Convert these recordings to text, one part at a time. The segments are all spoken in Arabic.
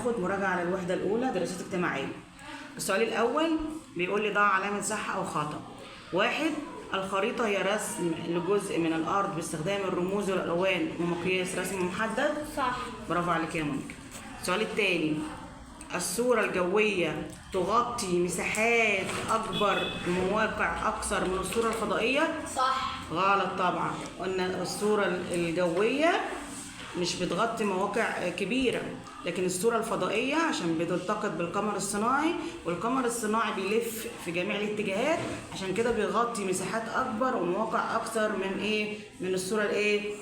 هناخد مراجعة على الوحدة الأولى دراسات اجتماعية. السؤال الأول بيقول لي ضع علامة صح أو خطأ. 1. الخريطة هي رسم لجزء من الأرض باستخدام الرموز والألوان ومقياس رسم محدد. صح. برافو عليك يا مونيكا. السؤال الثاني، الصورة الجوية تغطي مساحات أكبر ومواقع أكثر من الصورة الفضائية. صح. غلط طبعا، قلنا الصورة الجوية مش بتغطي مواقع كبيرة، لكن الصورة الفضائية عشان بتلتقط بالقمر الصناعي، والقمر الصناعي بيلف في جميع الاتجاهات، عشان كده بيغطي مساحات أكبر ومواقع أكثر من إيه؟ من الصورة الإيه؟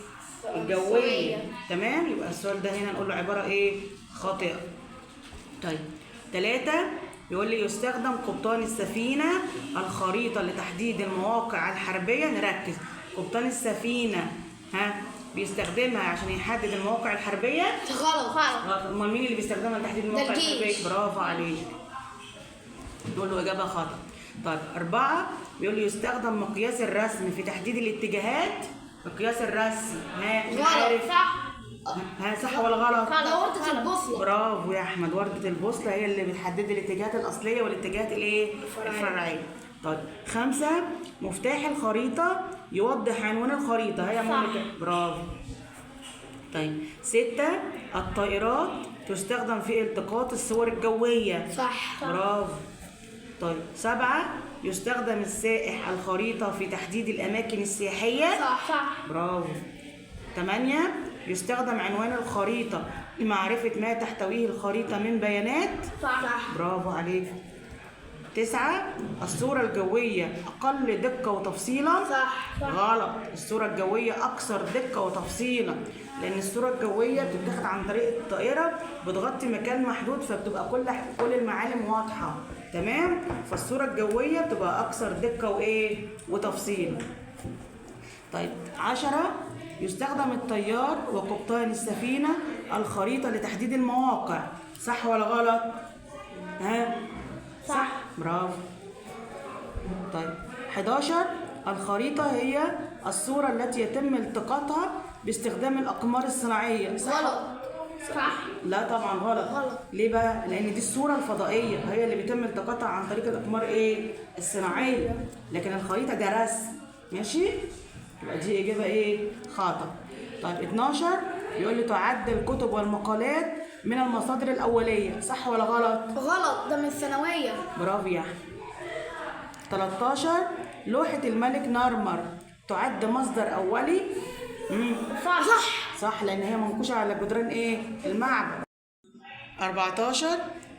الجوية. تمام؟ يبقى السؤال ده هنا نقول له عبارة إيه؟ خاطئة. طيب 3 بيقول لي يستخدم قبطان السفينة الخريطة لتحديد المواقع الحربية. نركز، قبطان السفينة بيستخدمها عشان يحدد المواقع الحربية. غلط. امال مين اللي بيستخدمها لتحديد المواقع الحربية؟ برافو عليك، نقول له إجابة خطأ. طيب 4 بيقول لي يستخدم مقياس الرسم في تحديد الاتجاهات. مقياس الرسم غلط. صح. صح ولا غلط؟ وردة البوصلة. برافو يا احمد، وردة البوصلة هي اللي بتحدد الاتجاهات الأصلية والاتجاهات الايه؟ الفرعية. طيب 5 مفتاح الخريطة يوضح عنوان الخريطة. هي مونيكا. برافو. طيب 6 الطائرات تستخدم في التقاط الصور الجوية. صح. برافو. طيب 7 يستخدم السائح الخريطة في تحديد الأماكن السياحية. صح. برافو. 8 يستخدم عنوان الخريطة لمعرفة ما تحتويه الخريطة من بيانات. صح. برافو عليك. 9 الصورة الجوية أقل دقة وتفصيلا. صح. غلط، الصورة الجوية أكثر دقة وتفصيلا، لأن الصورة الجوية بتتاخد عن طريق الطائرة، بتغطي مكان محدود، فبتبقى كل المعالم واضحة. تمام؟ فالصورة الجوية بتبقى أكثر دقة وإيه؟ وتفصيلا. طيب 10 يستخدم الطيار وقبطان السفينة الخريطة لتحديد المواقع. صح ولا غلط؟ صح. برافو. طيب 11 الخريطة هي الصورة التي يتم التقاطها باستخدام الأقمار الصناعية. غلط. صح. لا طبعا غلط. ليه بقى؟ لأن دي الصورة الفضائية هي اللي بيتم التقاطها عن طريق الأقمار إيه؟ الصناعية، لكن الخريطة ده رسم. ماشي؟ يبقى دي إجابة إيه؟ خاطئة. طيب 12 بيقول لي تعد الكتب والمقالات من المصادر الأولية. صح ولا غلط؟ غلط، ده من الثانوية. برافو يا أحمد. 13 لوحة الملك نرمر تعد مصدر أولي. صح، لأن هي منقوشة على جدران إيه؟ المعبد. 14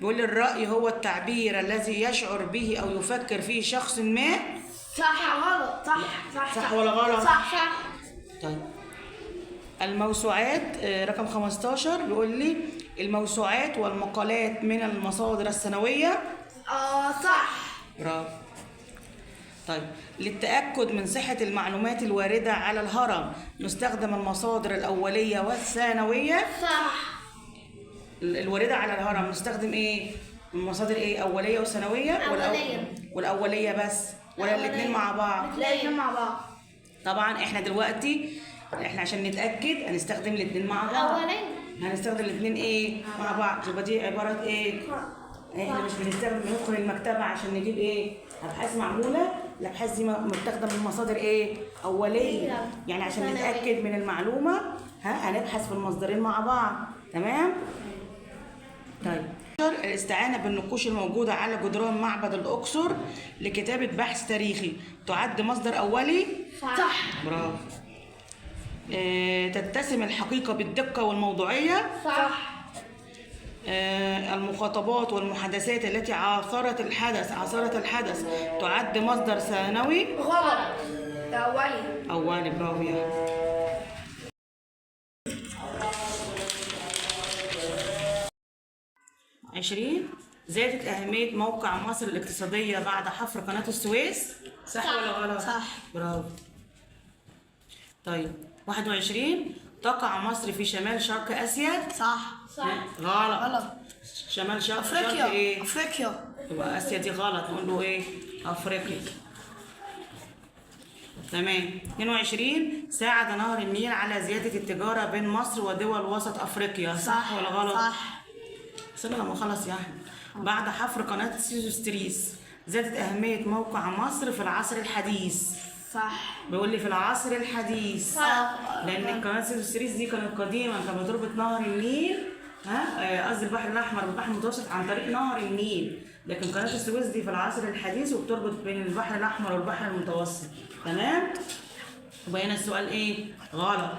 بيقول لي الرأي هو التعبير الذي يشعر به أو يفكر فيه شخص ما. صح. غلط. صح ولا غلط؟ صح. طيب الموسوعات رقم 15 بيقول لي الموسوعات والمقالات من المصادر السنوية. صح. برافو. طيب للتأكد من صحة المعلومات الواردة على الهرم نستخدم المصادر الأولية والثانوية. صح. الواردة على الهرم نستخدم إيه؟ المصادر إيه؟ أولية وثانوية؟ أولية. والأولية بس ولا الاثنين مع بعض؟ الاثنين مع بعض. طبعا احنا دلوقتي عشان نتأكد هنستخدم الاثنين مع بعض. هنستخدم الاثنين ايه؟ مع بعض. يبقى دي عبارة ايه؟ احنا مش بندخل المكتبة عشان نجيب ايه؟ أبحاث معمولة، الأبحاث دي متاخدة من مصادر ايه؟ أولية. يعني عشان نتأكد من المعلومة هنبحث في المصدرين مع بعض. تمام؟ طيب الاستعانة بالنقوش الموجودة على جدران معبد الأقصر لكتابة بحث تاريخي تعد مصدر أولي. صح. برافو. تتسم الحقيقة بالدقة والموضوعية. صح. المخاطبات والمحادثات التي عاصرت الحدث تعد مصدر ثانوي. غلط، أولي. برافو يا أحمد. 20 زادت أهمية موقع مصر الاقتصادية بعد حفر قناة السويس. صح ولا غلط؟ صح. برافو. طيب 21 تقع مصر في شمال شرق آسيا. صح. غلط. شمال شرق أفريقيا. إيه؟ أفريقيا. يبقى آسيا دي غلط، نقول له إيه؟ أفريقيا. تمام. 22 ساعد نهر النيل على زيادة التجارة بين مصر ودول وسط أفريقيا. صح ولا غلط؟ صح. استنى لما اخلص يا احمد. بعد حفر قناة سويس زادت أهمية موقع مصر في العصر الحديث. صح. بيقول لي في العصر الحديث. صح. لأن قناة سويس دي كانت قديما، كانت بتربط نهر النيل، قصدي البحر الأحمر بالبحر المتوسط عن طريق نهر النيل، لكن قناة السويس دي في العصر الحديث وبتربط بين البحر الأحمر والبحر المتوسط. تمام؟ وبقينا السؤال إيه؟ غلط.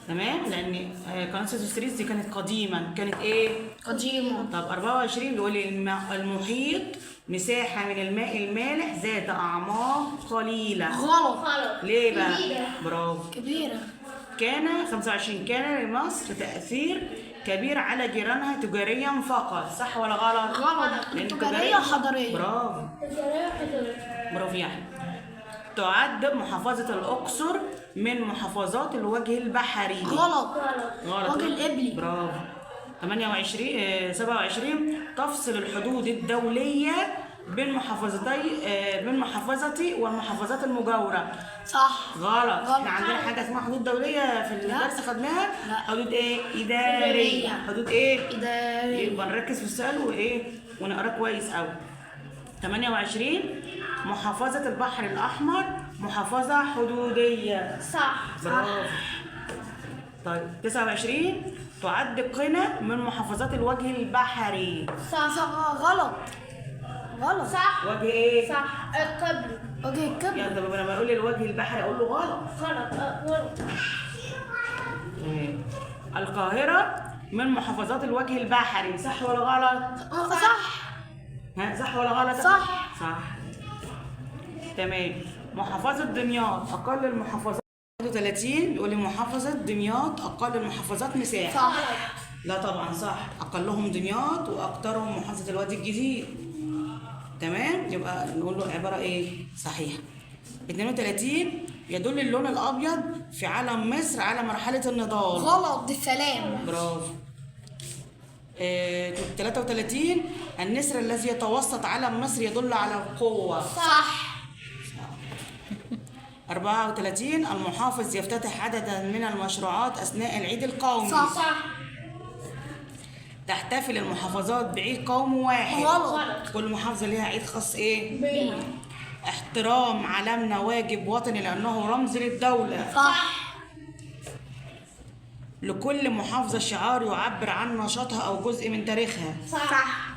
تمام؟ لأن قناة سويس دي كانت قديما، كانت إيه؟ قديمة. طب 24 بيقول لي المحيط مساحة من الماء المالح ذات أعماق قليلة. غلط. ليه بقى؟ كبيرة. برافو. كبيرة. كان 25 كان لمصر تأثير كبير على جيرانها تجاريا فقط، صح ولا غلط؟ غلط. لأن تجارية وحضارية. برافو. برافو يا أحمد. تعد محافظة الأقصر من محافظات الوجه البحري. غلط. غلط. وجه الإبلي. برافو. 27 تفصل الحدود الدولية بين محافظتي والمحافظات المجاورة. صح. غلط. احنا عندنا حاجة اسمها حدود دولية في الدرس خدناها. لا. حدود ايه؟ إدارية. حدود ايه؟ إدارية. يبقى نركز في السؤال وايه؟ ونقراه كويس أوي. 28 محافظة البحر الأحمر محافظة حدودية. صح. برافو. طيب 29 تعد قنا من محافظات الوجه البحري. صح. غلط. غلط. صح. وجه ايه؟ صح. القبر. وجه القبر. يعني طب لما اقول الوجه البحري اقول له غلط. غلط. غلط. تمام. القاهرة من محافظات الوجه البحري، صح ولا غلط؟ صح. ها صح ولا غلط؟ صح. صح. تمام. محافظة دمياط أقل المحافظات 30 يقول لي محافظة دمياط أقل المحافظات مساحة. صح. لا طبعا صح، أقلهم دمياط وأكثرهم محافظة الوادي الجديد. تمام؟ يبقى نقول له عبارة إيه؟ صحيحة. 32 يدل اللون الأبيض في علم مصر على مرحلة النضال. غلط. دي السلام. برافو. 33 النسر الذي يتوسط علم مصر يدل على القوة. صح. 34 المحافظ يفتتح عددا من المشروعات أثناء العيد القومي. صح. تحتفل المحافظات بعيد قومي واحد. غلط. كل محافظة ليها عيد خاص إيه؟ بيه. احترام علمنا واجب وطني لأنه رمز للدولة. صح. لكل محافظة شعار يعبر عن نشاطها أو جزء من تاريخها. صح.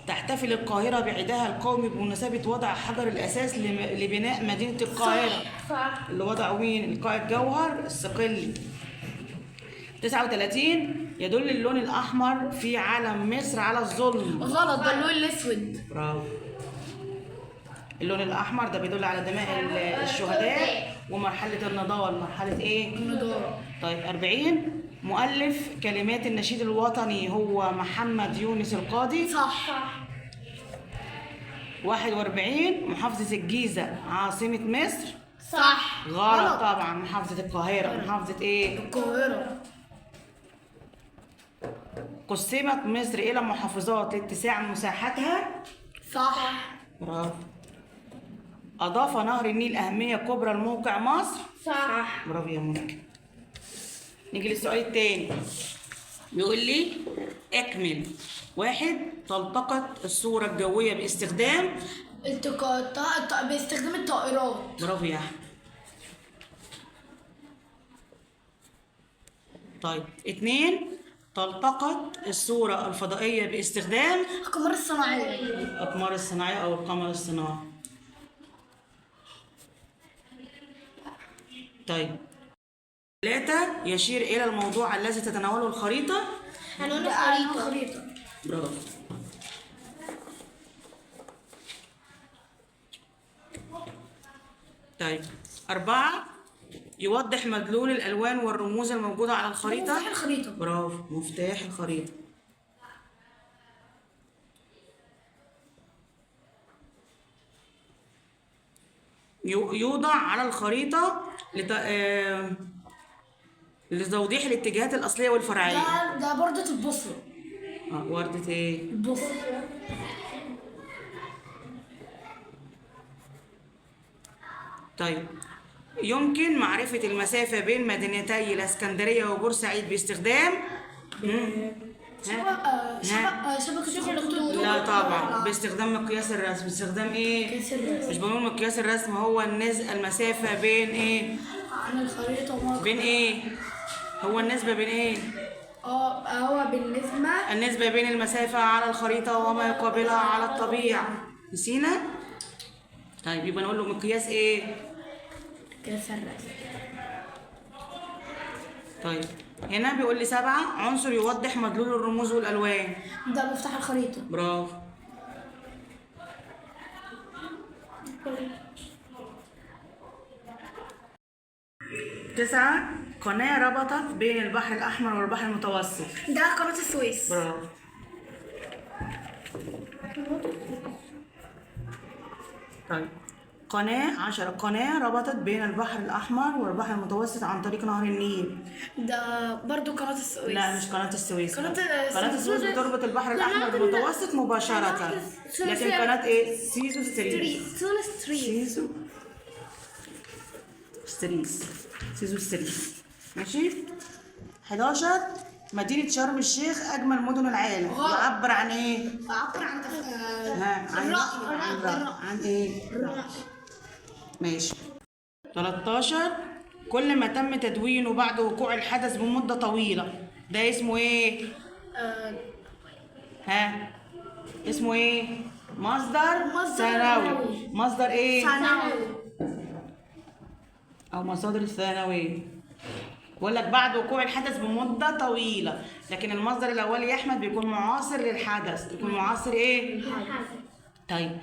تحتفل القاهرة بعيدها القومي بمناسبة وضع حجر الأساس لبناء مدينة القاهرة. صح. اللي وضعوا مين؟ القائد جوهر الصقلي. 39 يدل اللون الأحمر في علم مصر على الظلم. غلط. ده اللون الأسود. برافو. اللون الأحمر ده بيدل على دماء الشهداء ومرحلة النضال، مرحلة إيه؟ النضال. طيب 40 مؤلف كلمات النشيد الوطني هو محمد يونس القاضي. صح. 41 محافظة الجيزة عاصمة مصر. صح. غلط طبعا، محافظة القاهرة. محافظة إيه؟ القاهرة. قسمت مصر إلى محافظات لاتساع مساحتها. صح. برافو. أضاف نهر النيل أهمية كبرى لموقع مصر. صح. برافو يا منى. نيجي للسؤال التاني. بيقول لي اكمل. 1 تلتقط الصورة الجوية باستخدام باستخدام الطائرات. برافو يا أحمد. طيب 2 تلتقط الصورة الفضائية باستخدام الأقمار الصناعية. الأقمار الصناعية أو القمر الصناعي. طيب 3 يشير إلى الموضوع الذي تتناوله الخريطة. خريطة. برافو. طيب 4 يوضح مدلول الألوان والرموز الموجودة على الخريطة. مفتاح الخريطة. برافو، مفتاح الخريطة. يوضع على الخريطة لتوضيح الاتجاهات الأصلية والفرعية. ده بردة البوصلة. وردة ايه؟ البوصلة. طيب يمكن معرفة المسافة بين مدينتي الإسكندرية وبورسعيد باستخدام شبكة الخطوط. لا طبعا، باستخدام مقياس الرسم. باستخدام ايه؟ مقياس الرسم. مش بنقول مقياس الرسم، هو المسافة بين ايه؟ عن الخريطة وما بين ايه؟ هو النسبة بين ايه؟ هو بالنسبة النسبة بين المسافة على الخريطة وما يقابلها على الطبيعة. نسينا؟ طيب يبقى نقول له مقياس ايه؟ مقياس الرسم. طيب هنا بيقول لي 7 عنصر يوضح مدلول الرموز والألوان. ده مفتاح الخريطة. برافو. 9 قناة ربطت بين البحر الأحمر والبحر المتوسط. ده قناة السويس. برافو. طيب 10 قناة ربطت بين البحر الأحمر والبحر المتوسط عن طريق نهر النيل. ده برضو قناة السويس. لا مش قناة السويس. قناة قناة السويس بتربط البحر الأحمر بالمتوسط مباشرة، لكن قناة إيه؟ سيزو ستريس. سيزو ستريس. سيزو ستريس. ماشي. 11 مدينة شرم الشيخ أجمل مدن العالم. يعبر عن إيه؟ عبر عن عن إيه؟ ماشي. 13 كل ما تم تدوينه بعد وقوع الحدث بمدة طويلة، ده اسمه إيه؟ اسمه إيه؟ مصدر ثانوي. مصدر إيه؟ ثانوي. أو مصادر الثانوية. بقول لك بعد وقوع الحدث بمدة طويلة، لكن المصدر الأولي يا أحمد بيكون معاصر للحدث. بيكون معاصر إيه؟ طيب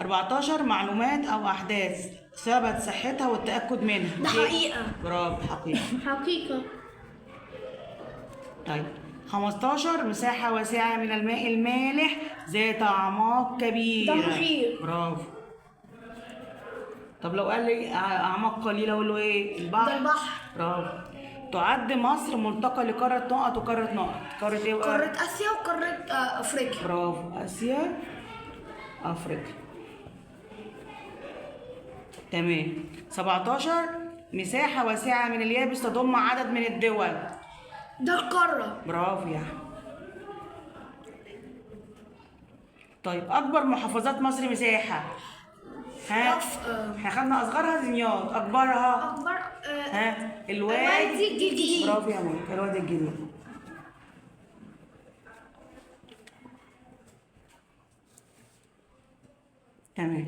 14 معلومات أو أحداث ثبت صحتها والتأكد منها. ده حقيقة. برافو، حقيقة. حقيقة. طيب 15 مساحة واسعة من الماء المالح ذات أعماق كبيرة. ده محيط. برافو. طب لو قال لي أعماق قليلة أقول له إيه؟ البحر. ده البحر. برافو. تعد مصر ملتقى لقارة نقط وقارة نقط. قارة إيه؟ قارة آسيا وقارة أفريقيا. برافو، آسيا أفريقيا. تمام. 17 مساحة واسعة من اليابس تضم عدد من الدول. ده القارة. برافو يا أحمد. طيب أكبر محافظات مصر مساحة. احنا خدنا أصغرها دمياط، أكبرها أكبر الوادي الجديد. برافو يا ماما، الوادي الجديد. تمام.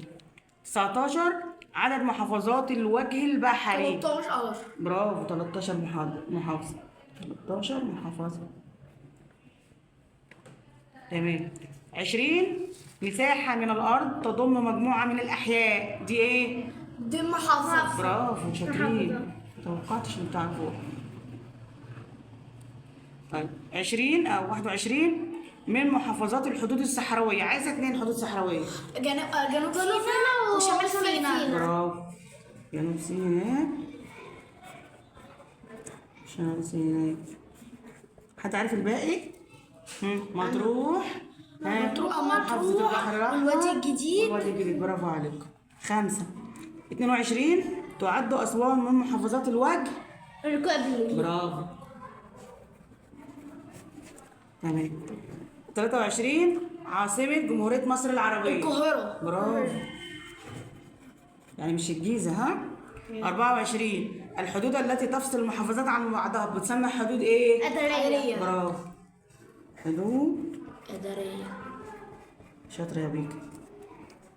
19 عدد محافظات الوجه البحري. 13. برافو، 13 محافظة. 13 محافظة. تمام. 20 مساحة من الأرض تضم مجموعة من الأحياء. دي إيه؟ دي محافظة. برافو، شاطرين. متوقعتش إن تعرفوها. طيب 20 أو 21 من محافظات الحدود الصحراوية. عايزة 2 حدود صحراوية. جنوب سيناء وشمال سيناء. برافو. جنوب سيناء شمال سيناء. حد عارف الباقي؟ مطروح. محافظة البحر الأحمر والوادي الجديد. والوادي الجديد. برافو عليك. 5 22 تعد أسوان من محافظات الوجه القبلي. برافو. تمام. 23 عاصمة جمهورية مصر العربية. القاهرة. برافو. يعني مش الجيزة ها؟ 24 الحدود التي تفصل المحافظات عن بعضها بتسمى حدود ايه؟ إدارية. برافو. حدود إدارية. شاطرة يا بيك.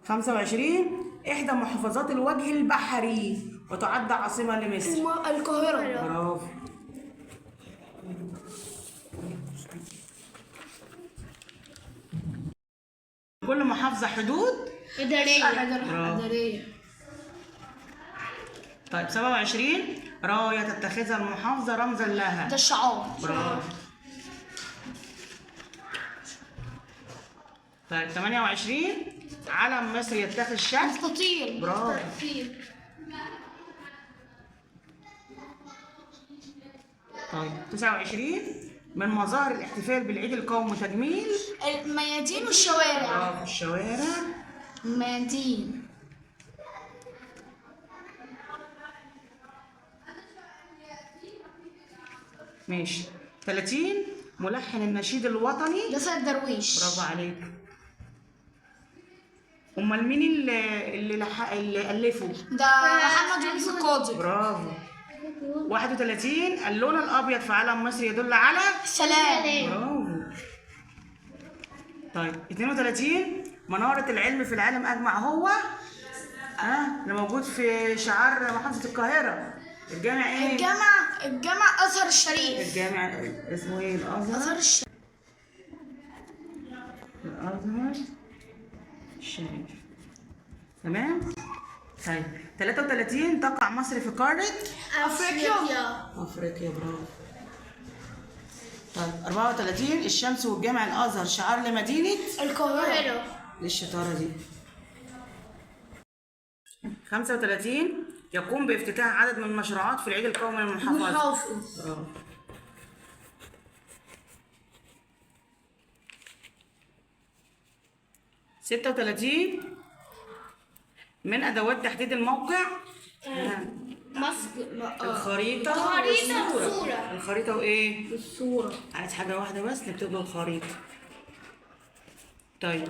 25 إحدى محافظات الوجه البحري وتعد عاصمة لمصر. القاهرة. برافو. كل محافظة حدود إدارية. طيب 27 راية تتخذها المحافظة رمزا لها. ده الشعار. برافو. طيب 28 علم مصر يتخذ شكل مستطيل. برافو. طيب 29 من مظاهر الاحتفال بالعيد القومي تجميل الميادين والشوارع. برافو. الشوارع. ميادين. ماشي. 30 ملحن النشيد الوطني؟ ده سيد درويش. برافو عليك. امال مين اللي الفه؟ ده محمد يونس القاضي. برافو. 31 اللون الابيض في علم مصر يدل على سلام. برافو. طيب 32 منارة العلم في العالم اجمع هو اللي موجود في شعار محافظة القاهرة. الجامع ايه؟ الجامع ازهر الشريف. الجامع اسمه ايه؟ الازهر الشريف. الازهر الشريف. تمام؟ طيب 33 تقع مصر في قارة افريقيا. افريقيا. برافو. طيب 34 الشمس والجامع الازهر شعار لمدينة القاهرة. ايه الشطارة دي؟ 35 يقوم بافتتاح عدد من المشروعات في العيد القومي للمحافظة. برافو. 36 من ادوات تحديد الموقع الخريطة والصورة. الخريطة وايه؟ الصورة. عايز حاجة واحدة بس نكتب له الخريطة. طيب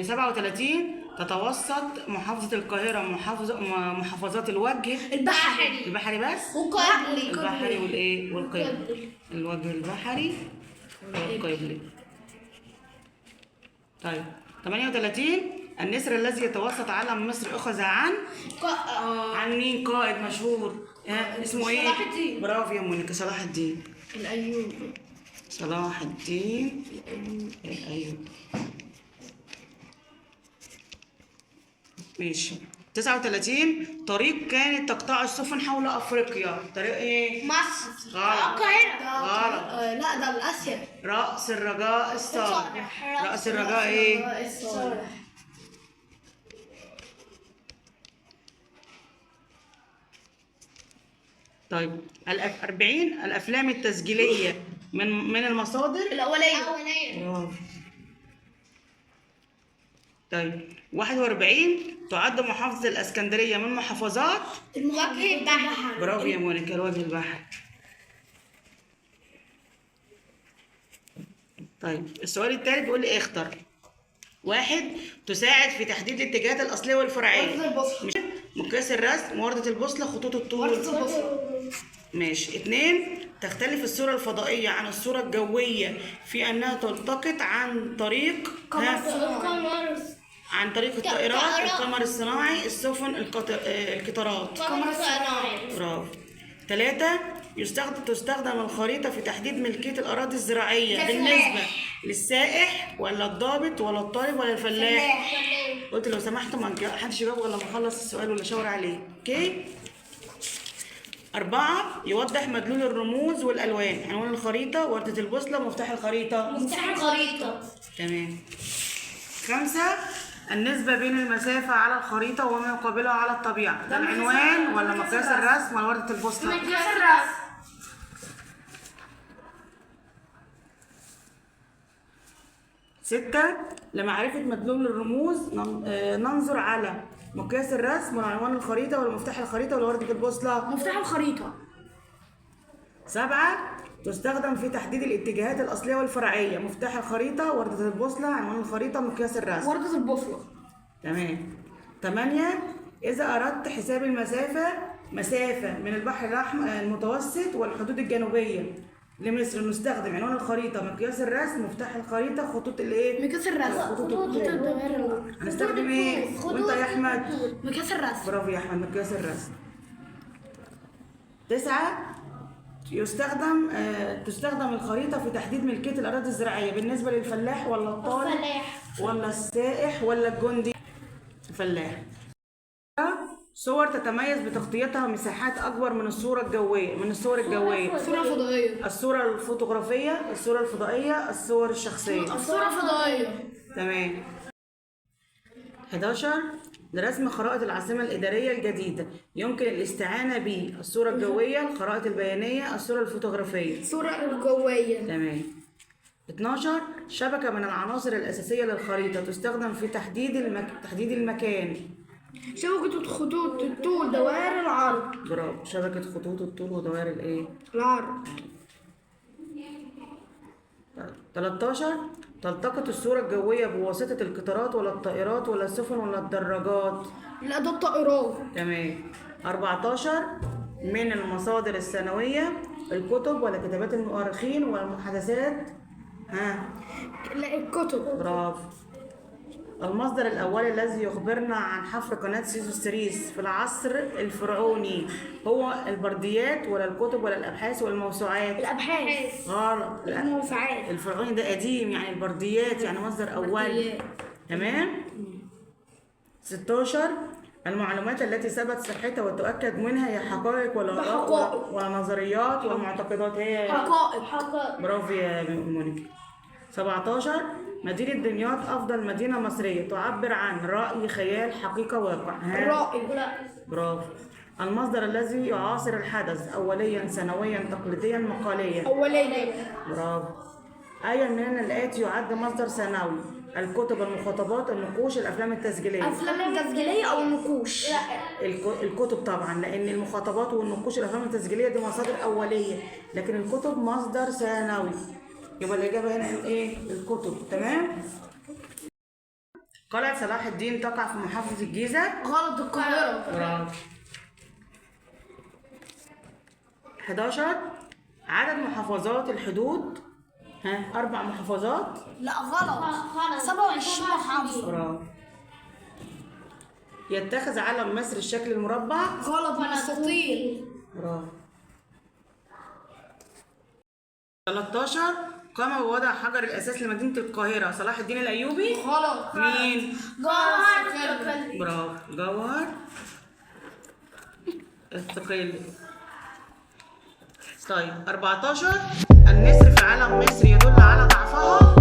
37 تتوسط محافظة القاهرة محافظات الوجه البحري بس والقبلي. البحري والايه والقبلي. الوجه البحري والقبلي. طيب 38 النسر الذي يتوسط علم مصر أخذ عن مين؟ قائد مشهور اسمه ايه؟ صلاح الدين. برافو يا مونيكا. صلاح الدين الأيوبي. صلاح الدين الأيوبي. ماشي. 39 طريق كانت تقطع السفن حول افريقيا. طريق ايه؟ مصر. غلط. القاهرة. غلط. لا ده الآسيا. رأس الرجاء الصالح. رأس الرجاء ايه؟ الصالح. طيب 40 الافلام التسجيليه من المصادر الأولية. برافو. طيب 41 تعد محافظة الإسكندرية من محافظات الوجه البحري. برافو يا مونيكا. الوجه البحري. طيب السؤال الثالث بيقول لي اختر واحد تساعد في تحديد الاتجاهات الأصلية والفرعية. مقياس الرسم، وردة البوصلة، خطوط الطول. ماشي. 2 تختلف الصورة الفضائية عن الصورة الجوية في أنها تلتقط عن طريق عن طريق الطائرات، القمر الصناعي، السفن، القطارات. قمر صناعي. برافو. 3 تستخدم الخريطة في تحديد ملكية الأراضي الزراعية بالنسبة للسائح ولا الضابط ولا الطالب ولا الفلاح؟ قلت لو سمحتوا ما حدش يجاوب غير لما اخلص السؤال ولا اشاور عليه. اوكي. 4 يوضح مدلول الرموز والألوان. عنوان الخريطة، وردة البوصلة، مفتاح الخريطة. مفتاح الخريطة. تمام. 5 النسبة بين المسافة على الخريطة وما يقابلها على الطبيعة. ده العنوان ولا مقياس الرسم ولا وردة البوصلة؟ مقياس الرسم. 6 لمعرفة مدلول الرموز ننظر على مقياس الرسم ولا عنوان الخريطة ولا مفتاح الخريطة ولا وردة البوصلة؟ مفتاح الخريطة. 7 تستخدم في تحديد الاتجاهات الأصلية والفرعية. مفتاح الخريطة، وردة البوصلة، عنوان الخريطة، مقياس الرسم. وردة البوصلة. تمام. 8 إذا أردت حساب مسافة من البحر الأحمر المتوسط والحدود الجنوبية لمصر نستخدم عنوان الخريطة، مقياس الرسم، مفتاح الخريطة، خطوط الايه؟ مقياس الرسم. خطوط الطول. هنستخدم ايه؟ وانت يا أحمد؟ مقياس الرسم. برافو يا أحمد. مقياس الرسم. 9 تستخدم الخريطة في تحديد ملكية الأراضي الزراعية بالنسبة للفلاح ولا الطالب ولا السائح ولا الجندي؟ الفلاح. صور تتميز بتغطيتها مساحات أكبر من الصور الجوية. الصورة الفضائية. الصورة الفوتوغرافية، الصورة الفضائية، الصور الشخصية. الصورة الفضائية. تمام. 11 لرسم خرائط العاصمة الإدارية الجديدة يمكن الاستعانة بالصورة الجوية، الخرائط البيانية، الصورة الفوتوغرافية. الصورة الجوية. تمام. 12 شبكة من العناصر الأساسية للخريطة تستخدم في تحديد المكان. شبكة خطوط الطول دوائر العرض. برافو. شبكة خطوط الطول ودوائر الايه؟ العرض. 13 تلتقط الصورة الجوية بواسطة القطارات ولا الطائرات ولا السفن ولا الدراجات؟ لا ده الطائرات. تمام. 14 من المصادر السنوية الكتب ولا كتابات المؤرخين ولا المحادثات؟ ها؟ لا الكتب. برافو. المصدر الأول الذي يخبرنا عن حفر قناة سويس في العصر الفرعوني هو البرديات ولا الكتب ولا الأبحاث ولا الموسوعات؟ الأبحاث. غلط. لا. الموسوعات. الفرعوني ده قديم، يعني البرديات يعني مصدر أول. برديات. تمام. 16 المعلومات التي ثبت صحتها وتؤكد منها هي حقائق ولا آراء حقائق. ولا نظريات ولا معتقدات؟ هي حقائق. برافو يا مونيكا. 17 مدينة دمياط أفضل مدينة مصرية تعبر عن رأي خيال حقيقة واقع؟ رائد. برافو. المصدر الذي يعاصر الحدث أوليا سنويا تقليديا مقاليا؟ أولية. برافو. أي من الآتي يعد مصدر سنوي؟ الكتب، المخاطبات، النقوش، الأفلام التسجيلية؟ أفلام تسجيلية أو نقوش؟ الكتب طبعا، لأن المخاطبات والنقوش الأفلام التسجيلية دي مصادر أولية، لكن الكتب مصدر ثانوي. يبقى الإجابة هنا إيه؟ الكتب. تمام؟ قلعة صلاح الدين تقع في محافظة الجيزة؟ غلط، القاهرة. برافو. 11 عدد محافظات الحدود؟ ها؟ 4 محافظات؟ لا غلط. 27 محافظة. برافو. يتخذ علم مصر الشكل المربع؟ غلط، مستطيل. برافو. 13 قام بوضع حجر الأساس لمدينة القاهرة صلاح الدين الأيوبي؟ غلط. مين؟ جوهر. برافو. جوهر الثقيل. طيب 14 النسر في علم مصر يدل على ضعفها؟